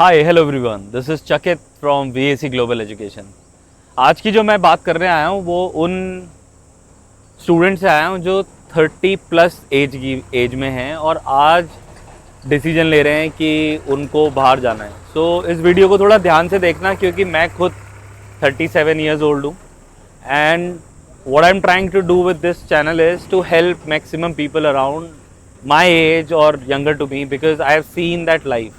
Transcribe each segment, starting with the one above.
Hi hello everyone, this is चकित from VAC global education. आज की जो मैं बात करने आया हूँ वो उन स्टूडेंट से आया हूँ जो 30 प्लस एज में हैं और आज डिसीजन ले रहे हैं कि उनको बाहर जाना है। इस वीडियो को थोड़ा ध्यान से देखना क्योंकि मैं खुद 37 ईयर्स ओल्ड हूँ and what I'm trying to do with this channel is to help maximum people around my age or younger to me because I have seen that life.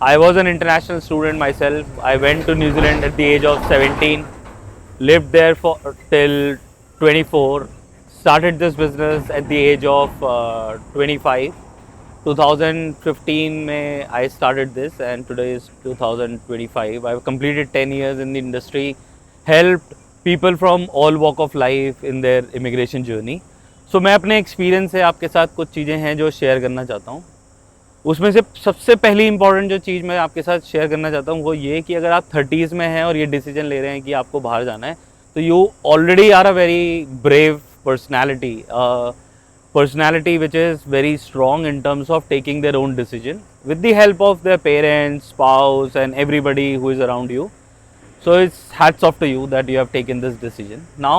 I was an international student myself. I went to New Zealand at the age of 17, lived there for till 24, started this business at the age of 25. 2015 में I started this and today is 2025. I've completed 10 years in the industry, helped people from all walk of life in their immigration journey. So मैं अपने experience से आपके साथ कुछ चीज़ें हैं जो शेयर करना चाहता हूँ। उसमें से सबसे पहली इंपॉर्टेंट जो चीज़ मैं आपके साथ शेयर करना चाहता हूँ वो ये कि अगर आप 30s में हैं और ये डिसीजन ले रहे हैं कि आपको बाहर जाना है तो you already are a very brave personality which is very strong in terms of taking their own decision with the help of their parents, spouse and everybody who is around you. So it's hats off to you that you have taken this decision. Now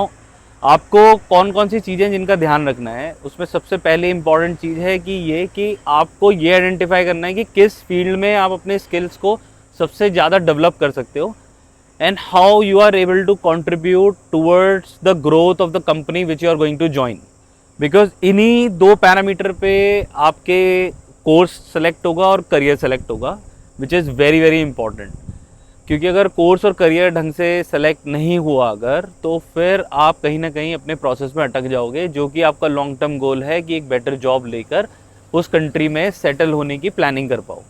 आपको कौन कौन सी चीज़ें जिनका ध्यान रखना है उसमें सबसे पहले इम्पॉर्टेंट चीज़ है कि आपको ये आइडेंटिफाई करना है कि किस फील्ड में आप अपने स्किल्स को सबसे ज़्यादा डेवलप कर सकते हो and how you are able to contribute towards the growth of the company which you are going to join. Because इन्हीं दो पैरामीटर पे आपके कोर्स सेलेक्ट होगा और करियर सेलेक्ट होगा which is very very important. क्योंकि अगर कोर्स और करियर ढंग से सेलेक्ट नहीं हुआ अगर तो फिर आप कहीं ना कहीं अपने प्रोसेस में अटक जाओगे, जो कि आपका लॉन्ग टर्म गोल है कि एक बेटर जॉब लेकर उस कंट्री में सेटल होने की प्लानिंग कर पाओ।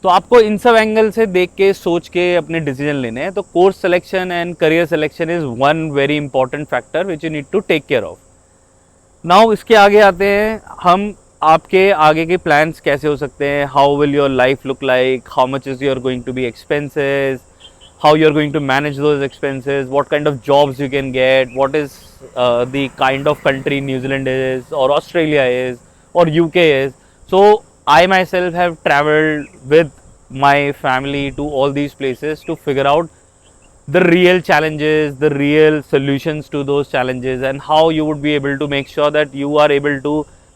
तो आपको इन सब एंगल से देख के सोच के अपने डिसीजन लेने हैं। तो course selection and career selection is one very important factor which you need to take care of. Now इसके आगे आते हैं हम, आपके आगे के प्लान्स कैसे हो सकते हैं, how will your life look like, how much is your going to be expenses, how you are going to manage those expenses, what kind of jobs you can get, what is the kind of country New Zealand is और Australia is और UK is. So I myself have traveled with my family to all these places to figure out the real challenges, the real solutions to those challenges and how you would be able to make sure that you are able to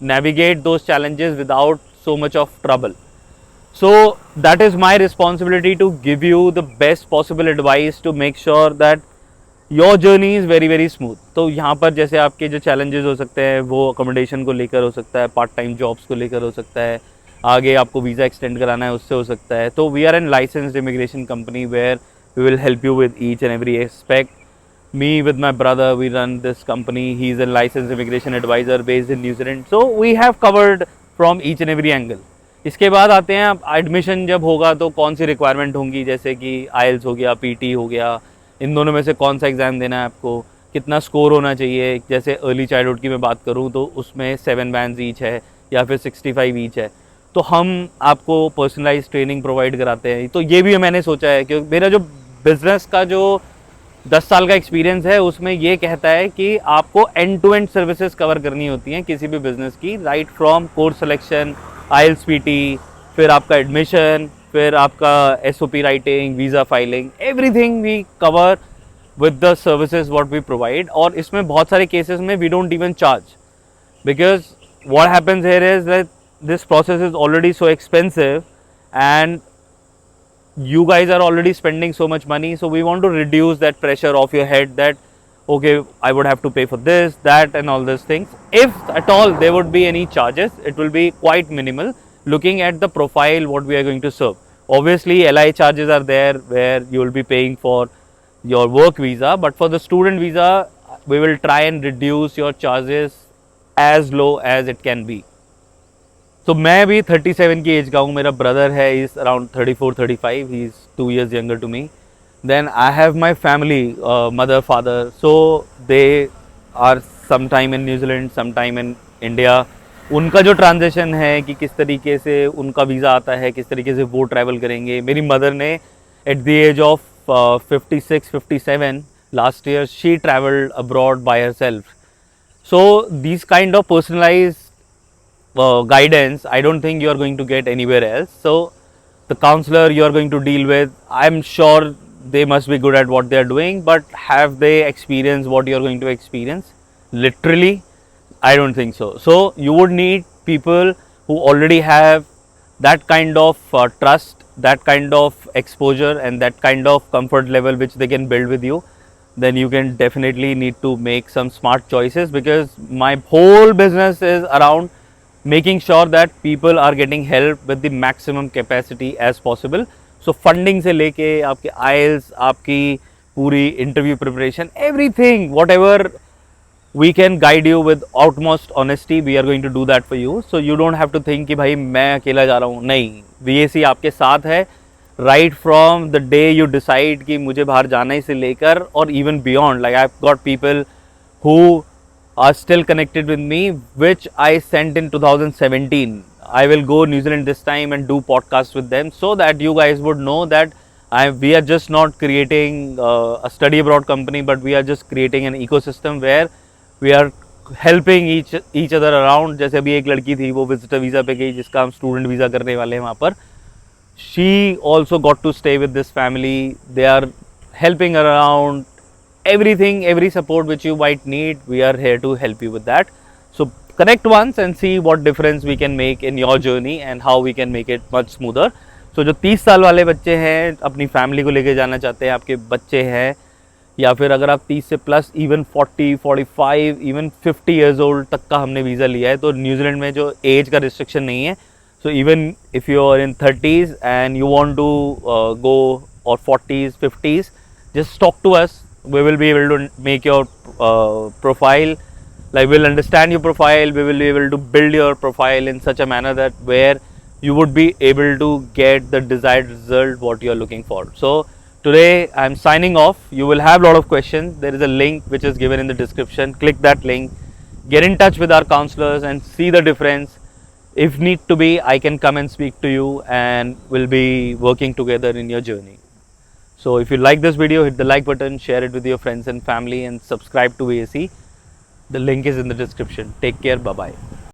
navigate those challenges without so much of trouble. So that is my responsibility to give you the best possible advice to make sure that your journey is very very smooth. तो यहाँ पर जैसे आपके जो challenges हो सकते हैं वो अकोमोडेशन को लेकर हो सकता है, पार्ट टाइम जॉब्स को लेकर हो सकता है, आगे आपको वीज़ा एक्सटेंड कराना है उससे हो सकता है। तो we are an licensed immigration company where we will help you with each and every aspect. Me with my brother we run this company, he is an licensed immigration adviser based in New Zealand. So we have covered from each and every angle. इसके बाद आते हैं आप admission जब होगा तो कौन सी requirement होंगी, जैसे कि आइल्स हो गया, पीटी हो गया, इन दोनों में से कौन सा एग्ज़ाम देना है आपको, कितना स्कोर होना चाहिए। जैसे अर्ली चाइल्डहुड की मैं बात करूँ तो उसमें 7 बैंड्स ईच है या फिर 65 ईच है। तो हम आपको पर्सनलाइज ट्रेनिंग प्रोवाइड कराते हैं। तो ये भी मैंने सोचा है क्योंकि मेरा जो बिज़नेस का जो 10 साल का एक्सपीरियंस है उसमें ये कहता है कि आपको end to end services cover करनी होती हैं किसी भी बिज़नेस की, right from course selection, IELTS PTE, फिर आपका एडमिशन, फिर आपका SOP writing, visa filing, everything we cover with the services what we provide. और इसमें बहुत सारे केसेस में we don't even charge because what happens here is that this process is already so expensive and you guys are already spending so much money, so we want to reduce that pressure off your head that okay, I would have to pay for this, that and all those things. If at all there would be any charges, it will be quite minimal looking at the profile what we are going to serve. Obviously LI charges are there where you will be paying for your work visa, but for the student visa we will try and reduce your charges as low as it can be. तो मैं भी 37 की as का हूँ, मेरा brother है is around 34-35, he is 2 years younger to me. Then I have my family, mother, father, so they are sometime in New Zealand, sometime in India. उनका जो ट्रांजेक्शन है कि किस तरीके से उनका वीज़ा आता है, किस तरीके से वो ट्रैवल करेंगे। मेरी मदर ने at the age of 56-57 last year she travelled abroad by herself. So this kind of personalise guidance I don't think you are going to get anywhere else. So the counselor you are going to deal with, I'm sure they must be good at what they are doing, but have they experienced what you are going to experience? Literally, I don't think so. So you would need people who already have that kind of trust, that kind of exposure, and that kind of comfort level which they can build with you. Then you can definitely need to make some smart choices, because my whole business is around making sure that people are getting help with the maximum capacity as possible. So funding से लेके आपके IELTS, आपकी पूरी interview preparation, everything, whatever we can guide you with utmost honesty, we are going to do that for you. So you don't have to think कि भाई मैं अकेला जा रहा हूँ, नहीं, VAC आपके साथ है right from the day you decide कि मुझे बाहर जाना ही से लेकर, और even beyond. Like I've got people who are still connected with me, which I sent in 2017. I will go New Zealand this time and do podcasts with them, so that you guys would know that we are just not creating a study abroad company, but we are just creating an ecosystem where we are helping each other around. जैसे अभी एक लड़की थी, वो visitor visa पे गई, जिसका हम स्टूडेंट वीज़ा करने वाले हैं वहाँ पर. She also got to stay with this family. They are helping her around. Everything, every support which you might need, we are here to help you with that. So connect once and see what difference we can make in your journey and how we can make it much smoother. So जो 30 साल वाले बच्चे हैं, अपनी family को लेके जाना चाहते हैं, आपके बच्चे हैं, या फिर अगर आप 30 से plus, even 40, 45, even 50 years old तक का हमने वीज़ा लिया है, तो न्यूजीलैंड में जो एज का रिस्ट्रिक्शन नहीं है. So even if you are in 30s and you want to go, और 40s, 50s, just talk to us. We will be able to make your profile, like we'll understand your profile, we will be able to build your profile in such a manner that where you would be able to get the desired result what you are looking for. So today I'm signing off. You will have a lot of questions. There is a link which is given in the description. Click that link, get in touch with our counselors and see the difference. If need to be, I can come and speak to you, and we'll be working together in your journey. So if you like this video, hit the like button, share it with your friends and family, and subscribe to VAC. The link is in the description. Take care. Bye-bye.